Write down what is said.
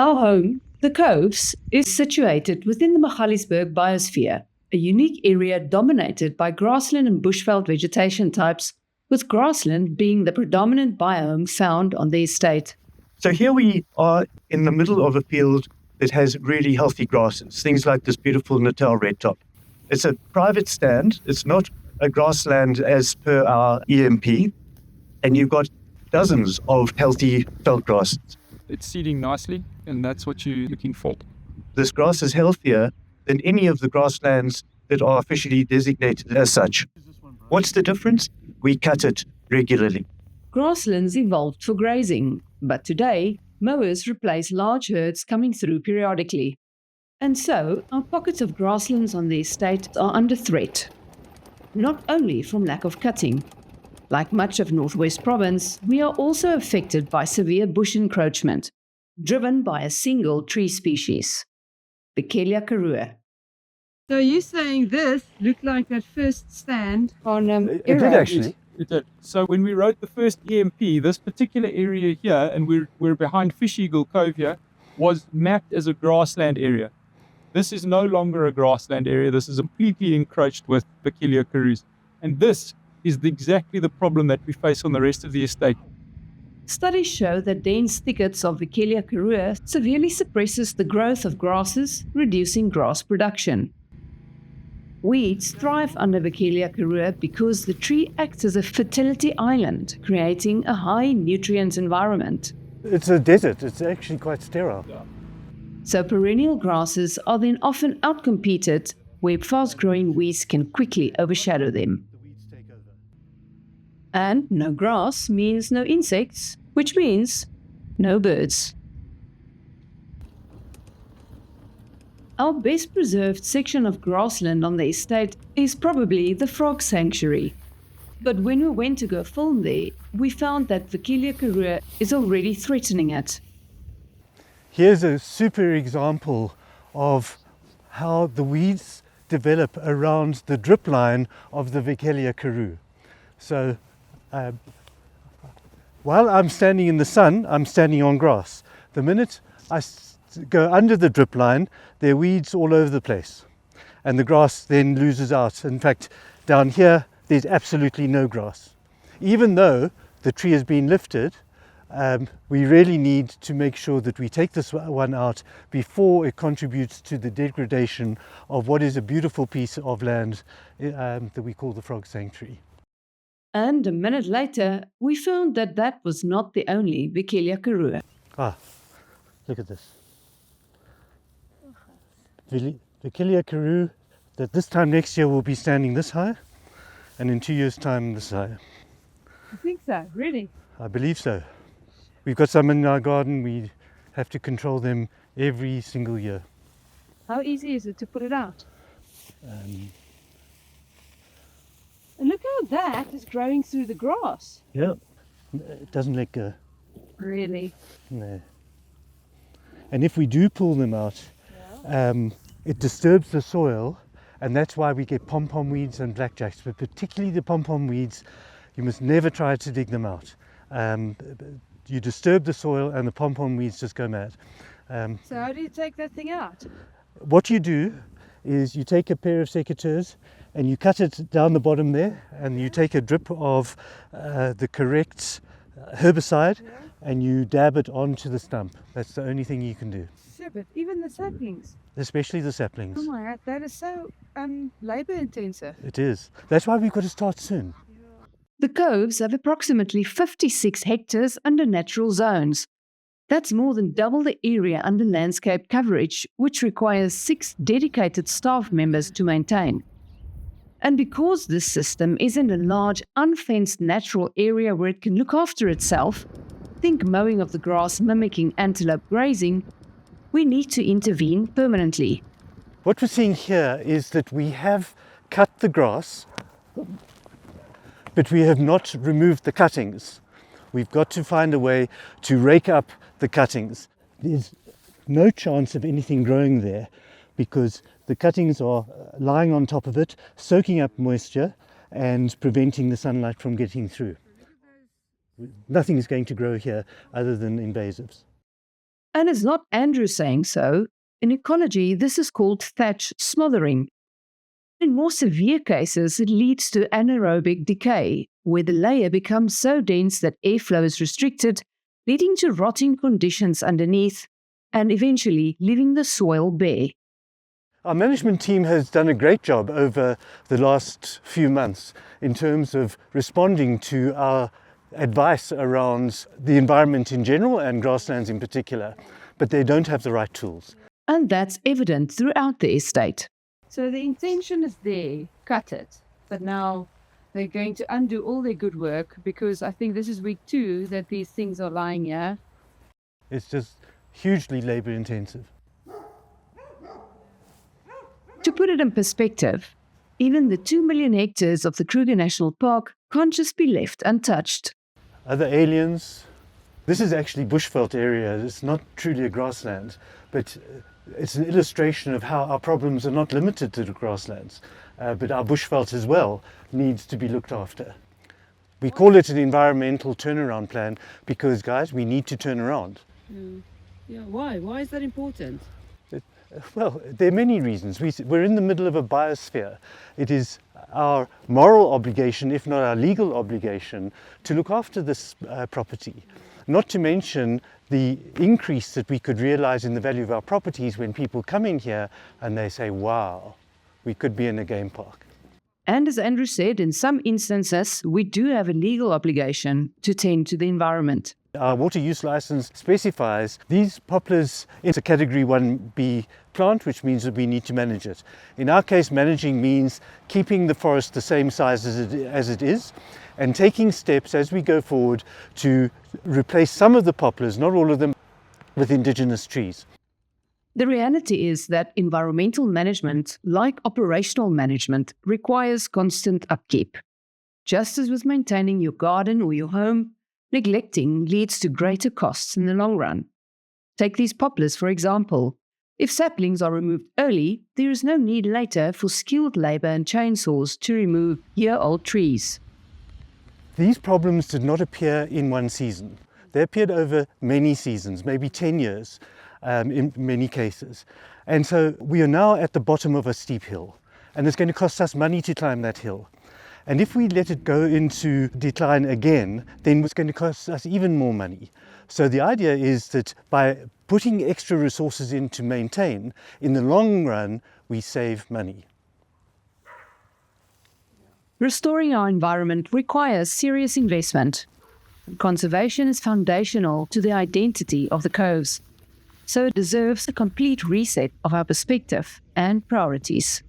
Our home, the Coves, is situated within the Magaliesberg biosphere, a unique area dominated by grassland and bushveld vegetation types, with grassland being the predominant biome found on the estate. So here we are in the middle of a field that has really healthy grasses, things like this beautiful Natal redtop. It's a private stand. It's not a grassland as per our EMP, and you've got dozens of healthy felt grasses. It's seeding nicely, and that's what you're looking for. This grass is healthier than any of the grasslands that are officially designated as such. What's the difference? We cut it regularly. Grasslands evolved for grazing, but today, mowers replace large herds coming through periodically. And so, our pockets of grasslands on the estate are under threat. Not only from lack of cutting. Like much of Northwest Province, we are also affected by severe bush encroachment, driven by a single tree species, Vikelia karua. So you're saying this looked like that first stand on It did actually. It did. So when we wrote the first EMP, this particular area here, and we're behind Fish Eagle Cove here, was mapped as a grassland area. This is no longer a grassland area. This is completely encroached with Vikelia karus. And this is exactly the problem that we face on the rest of the estate. Studies show that dense thickets of Vikelia karua severely suppresses the growth of grasses, reducing grass production. Weeds thrive under Vikelia karua because the tree acts as a fertility island, creating a high nutrient environment. It's a desert. It's actually quite sterile. So perennial grasses are then often outcompeted, where fast-growing weeds can quickly overshadow them. And no grass means no insects, which means no birds. Our best preserved section of grassland on the estate is probably the frog sanctuary. But when we went to go film there, we found that Vikelia karua is already threatening it. Here's a super example of how the weeds develop around the drip line of the Vikelia karua. So while I'm standing in the sun, I'm standing on grass. The minute I go under the drip line, there are weeds all over the place. And the grass then loses out. In fact, down here, there's absolutely no grass. Even though the tree has been lifted, we really need to make sure that we take this one out before it contributes to the degradation of what is a beautiful piece of land that we call the frog sanctuary. And a minute later, we found that that was not the only Vikelia karua. Ah, look at this. Vikelia karua that this time next year will be standing this high, and in 2 years' time this high. I think so, really. I believe so. We've got some in our garden. We have to control them every single year. How easy is it to put it out? And look how that is growing through the grass. Yeah, it doesn't let go. Really? No. And if we do pull them out, it disturbs the soil, and that's why we get pom-pom weeds and blackjacks. But particularly the pom-pom weeds, you must never try to dig them out. You disturb the soil and the pom-pom weeds just go mad. So how do you take that thing out? What you do is you take a pair of secateurs and you cut it down the bottom there, and you take a drip of the correct herbicide and you dab it onto the stump. That's the only thing you can do. Sure, but even the saplings. Especially the saplings. Oh my God, that is so labor intensive. It is. That's why we've got to start soon. The Coves have approximately 56 hectares under natural zones. That's more than double the area under landscape coverage, which requires 6 dedicated staff members to maintain. And because this system is in a large, unfenced natural area where it can look after itself, think mowing of the grass mimicking antelope grazing, we need to intervene permanently. What we're seeing here is that we have cut the grass, but we have not removed the cuttings. We've got to find a way to rake up the cuttings. There's no chance of anything growing there because the cuttings are lying on top of it, soaking up moisture and preventing the sunlight from getting through. Nothing is going to grow here other than invasives. And it's not Andrew saying so. In ecology, this is called thatch smothering. In more severe cases, it leads to anaerobic decay, where the layer becomes so dense that airflow is restricted, leading to rotting conditions underneath and eventually leaving the soil bare. Our management team has done a great job over the last few months in terms of responding to our advice around the environment in general and grasslands in particular, but they don't have the right tools. And that's evident throughout the estate. So the intention is there, cut it. But now they're going to undo all their good work because I think this is week 2 that these things are lying here. It's just hugely labor intensive. To put it in perspective, even the 2 million hectares of the Kruger National Park can't just be left untouched. Other aliens. This is actually bushveld area. It's not truly a grassland, but it's an illustration of how our problems are not limited to the grasslands, but our bushveld as well needs to be looked after. We call it an environmental turnaround plan because, guys, we need to turn around. Yeah, why? Why is that important? Well, there are many reasons. We're in the middle of a biosphere. It is our moral obligation, if not our legal obligation, to look after this property. Not to mention the increase that we could realize in the value of our properties when people come in here and they say, wow, we could be in a game park. And as Andrew said, in some instances, we do have a legal obligation to tend to the environment. Our water use license specifies these poplars is a category 1B plant, which means that we need to manage it. In our case, managing means keeping the forest the same size as it is and taking steps as we go forward to replace some of the poplars, not all of them, with indigenous trees. The reality is that environmental management, like operational management, requires constant upkeep. Just as with maintaining your garden or your home, neglecting leads to greater costs in the long run. Take these poplars, for example. If saplings are removed early, there is no need later for skilled labor and chainsaws to remove year-old trees. These problems did not appear in one season. They appeared over many seasons, maybe 10 years in many cases. And so we are now at the bottom of a steep hill, and it's going to cost us money to climb that hill. And if we let it go into decline again, then it's going to cost us even more money. So the idea is that by putting extra resources in to maintain, in the long run, we save money. Restoring our environment requires serious investment. Conservation is foundational to the identity of the Coves, so it deserves a complete reset of our perspective and priorities.